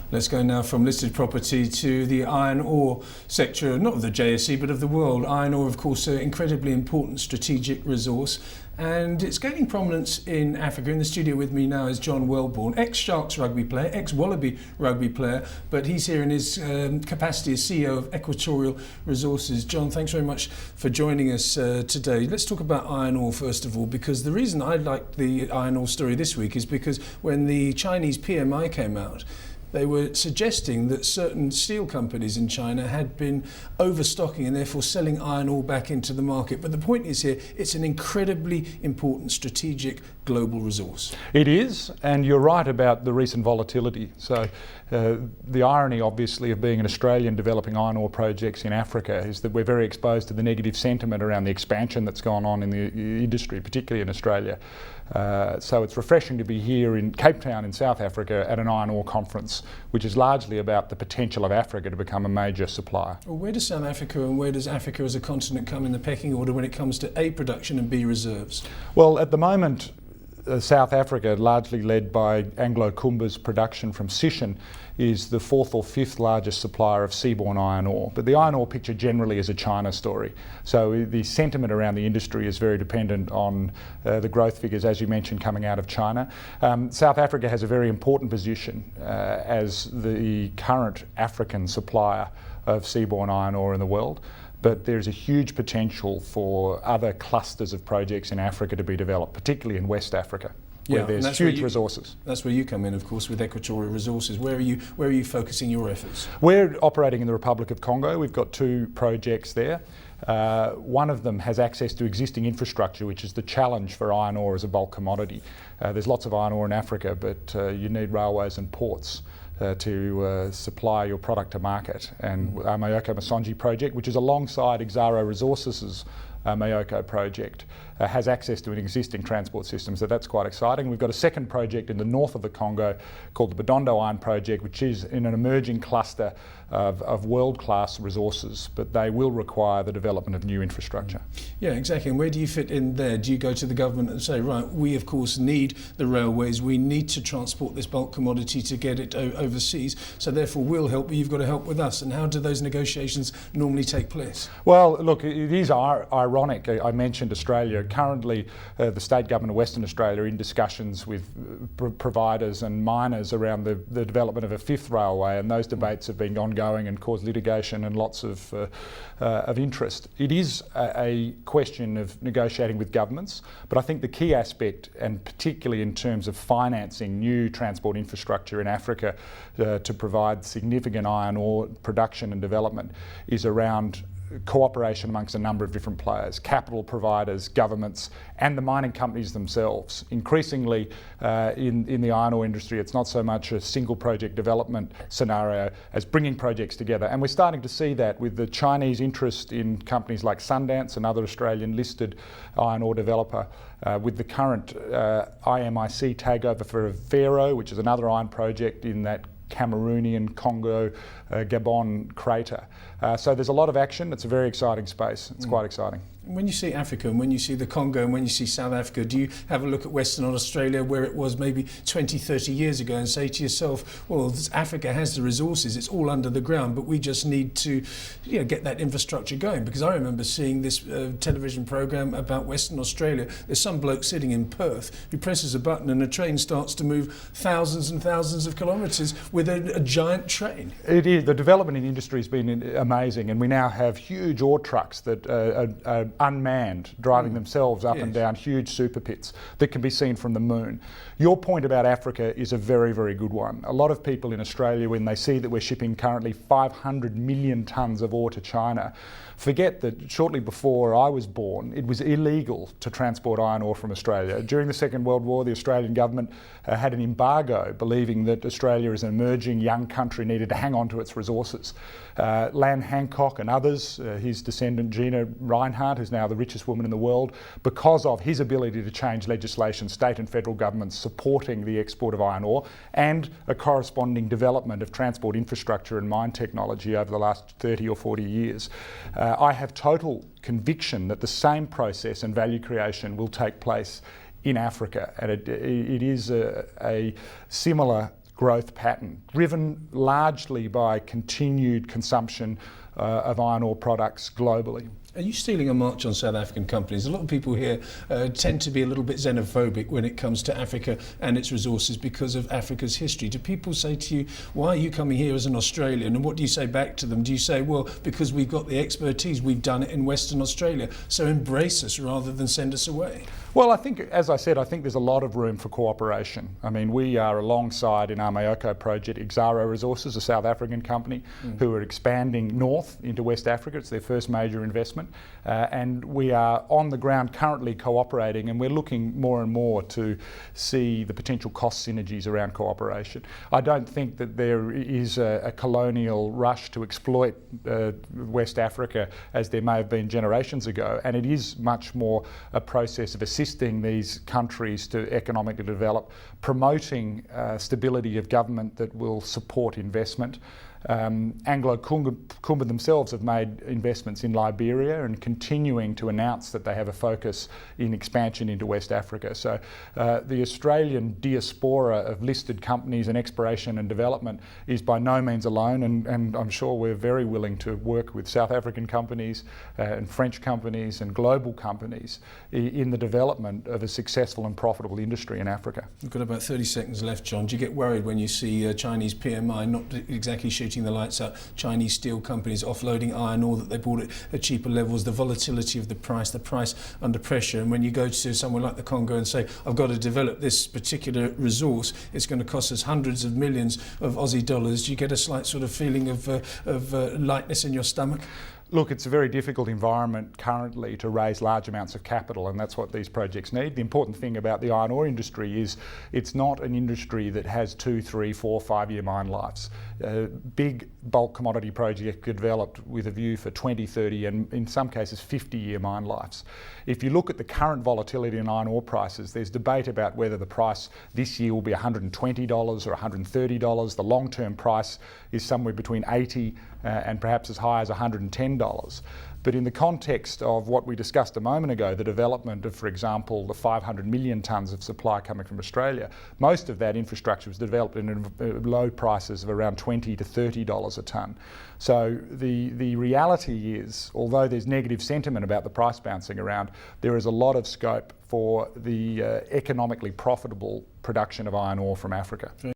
Let's go now from listed property to the iron ore sector, not of the JSE, but of the world. Iron ore, of course, an incredibly important strategic resource, and it's gaining prominence in Africa. In the studio with me now is John Wellborn, ex-Sharks rugby player, ex-Wallaby rugby player, but he's here in his capacity as CEO of Equatorial Resources. John, thanks very much for joining us today. Let's talk about iron ore first of all, because the reason I liked the iron ore story this week is because when the Chinese PMI came out, they were suggesting that certain steel companies in China had been overstocking and therefore selling iron ore back into the market. But the point is here, it's an incredibly important strategic global resource. It is, and you're right about the recent volatility. So the irony, obviously, of being an Australian developing iron ore projects in Africa is that we're very exposed to the negative sentiment around the expansion that's gone on in the industry, particularly in Australia. So it's refreshing to be here in Cape Town in South Africa at an iron ore conference, which is largely about the potential of Africa to become a major supplier. Well, where does South Africa and where does Africa as a continent come in the pecking order when it comes to A, production and B, reserves? Well, at the moment, South Africa, largely led by Anglo Kumba's production from Sishen, is the fourth or fifth largest supplier of seaborne iron ore. But the iron ore picture generally is a China story. So the sentiment around the industry is very dependent on the growth figures, as you mentioned, coming out of China. South Africa has a very important position as the current African supplier of seaborne iron ore in the world. But there's a huge potential for other clusters of projects in Africa to be developed, particularly in West Africa, where there's huge resources. That's where you come in, of course, with Equatorial Resources. Where are you focusing your efforts? We're operating in the Republic of Congo. We've got two projects there. One of them has access to existing infrastructure, which is the challenge for iron ore as a bulk commodity. There's lots of iron ore in Africa, but you need railways and ports to supply your product to market. And our Mayoko Masonji project, which is alongside Exaro Resources' Mayoko project, has access to an existing transport system, so that's quite exciting. We've got a second project in the north of the Congo called the Badondo Iron Project, which is in an emerging cluster of world-class resources, but they will require the development of new infrastructure. Yeah, exactly. And where do you fit in there? Do you go to the government and say, right, we of course need the railways, we need to transport this bulk commodity to get it overseas, so therefore we'll help, but you've got to help with us? And how do those negotiations normally take place? Well, look, it is ironic. I mentioned Australia. Currently, the state government of Western Australia are in discussions with providers and miners around the development of a fifth railway, and those debates have been ongoing and caused litigation and lots of interest. It is a question of negotiating with governments, but I think the key aspect, and particularly in terms of financing new transport infrastructure in Africa to provide significant iron ore production and development, is around cooperation amongst a number of different players, capital providers, governments, and the mining companies themselves. Increasingly in the iron ore industry, it's not so much a single project development scenario as bringing projects together. And we're starting to see that with the Chinese interest in companies like Sundance, another Australian listed iron ore developer, with the current IMIC takeover for Faro, which is another iron project in that Cameroonian Congo, Gabon crater. So there's a lot of action. It's a very exciting space. It's quite exciting. When you see Africa and when you see the Congo and when you see South Africa, do you have a look at Western Australia where it was maybe 20, 30 years ago and say to yourself, well, Africa has the resources, it's all under the ground, but we just need to get that infrastructure going? Because I remember seeing this television program about Western Australia. There's some bloke sitting in Perth who presses a button and a train starts to move thousands and thousands of kilometres with a giant train. It is. The development in the industry has been amazing, and we now have huge ore trucks that are unmanned, driving themselves up and down huge super pits that can be seen from the moon. Your point about Africa is a very, very good one. A lot of people in Australia, when they see that we're shipping currently 500 million tonnes of ore to China, forget that shortly before I was born, it was illegal to transport iron ore from Australia. During the Second World War, the Australian government had an embargo, believing that Australia as an emerging young country needed to hang on to its resources. Lan Hancock and others, his descendant Gina Reinhardt, who's now the richest woman in the world, because of his ability to change legislation, state and federal governments supporting the export of iron ore and a corresponding development of transport infrastructure and mine technology over the last 30 or 40 years. I have total conviction that the same process and value creation will take place in Africa, and it is a similar growth pattern, driven largely by continued consumption of iron ore products globally. Are you stealing a march on South African companies? A lot of people here tend to be a little bit xenophobic when it comes to Africa and its resources because of Africa's history. Do people say to you, why are you coming here as an Australian? And what do you say back to them? Do you say, well, because we've got the expertise, we've done it in Western Australia, so embrace us rather than send us away? Well, I think, as I said, I think there's a lot of room for cooperation. I mean, we are alongside in our Mayoko project Exxaro Resources, a South African company, who are expanding north into West Africa. It's their first major investment. And we are on the ground currently cooperating, and we're looking more and more to see the potential cost synergies around cooperation. I don't think that there is a colonial rush to exploit West Africa as there may have been generations ago, and it is much more a process of assisting these countries to economically develop, promoting stability of government that will support investment. Anglo-Kumba themselves have made investments in Liberia and continuing to announce that they have a focus in expansion into West Africa. So the Australian diaspora of listed companies in exploration and development is by no means alone, and I'm sure we're very willing to work with South African companies and French companies and global companies in the development of a successful and profitable industry in Africa. We've got about 30 seconds left, John. Do you get worried when you see Chinese PMI not exactly shooting the lights out, Chinese steel companies offloading iron ore that they bought at cheaper levels, the volatility of the price under pressure, and when you go to somewhere like the Congo and say, I've got to develop this particular resource, it's going to cost us hundreds of millions of Aussie dollars, do you get a slight sort of feeling of lightness in your stomach? Look, it's a very difficult environment currently to raise large amounts of capital, and that's what these projects need. The important thing about the iron ore industry is it's not an industry that has 2, 3, 4, 5-year mine lives. Big bulk commodity projects get developed with a view for 20, 30 and in some cases 50-year mine lives. If you look at the current volatility in iron ore prices, there's debate about whether the price this year will be $120 or $130. The long-term price is somewhere between $80 and perhaps as high as $110. But in the context of what we discussed a moment ago, the development of, for example, the 500 million tonnes of supply coming from Australia, most of that infrastructure was developed in low prices of around $20 to $30 a tonne. So the reality is, although there's negative sentiment about the price bouncing around, there is a lot of scope for the economically profitable production of iron ore from Africa.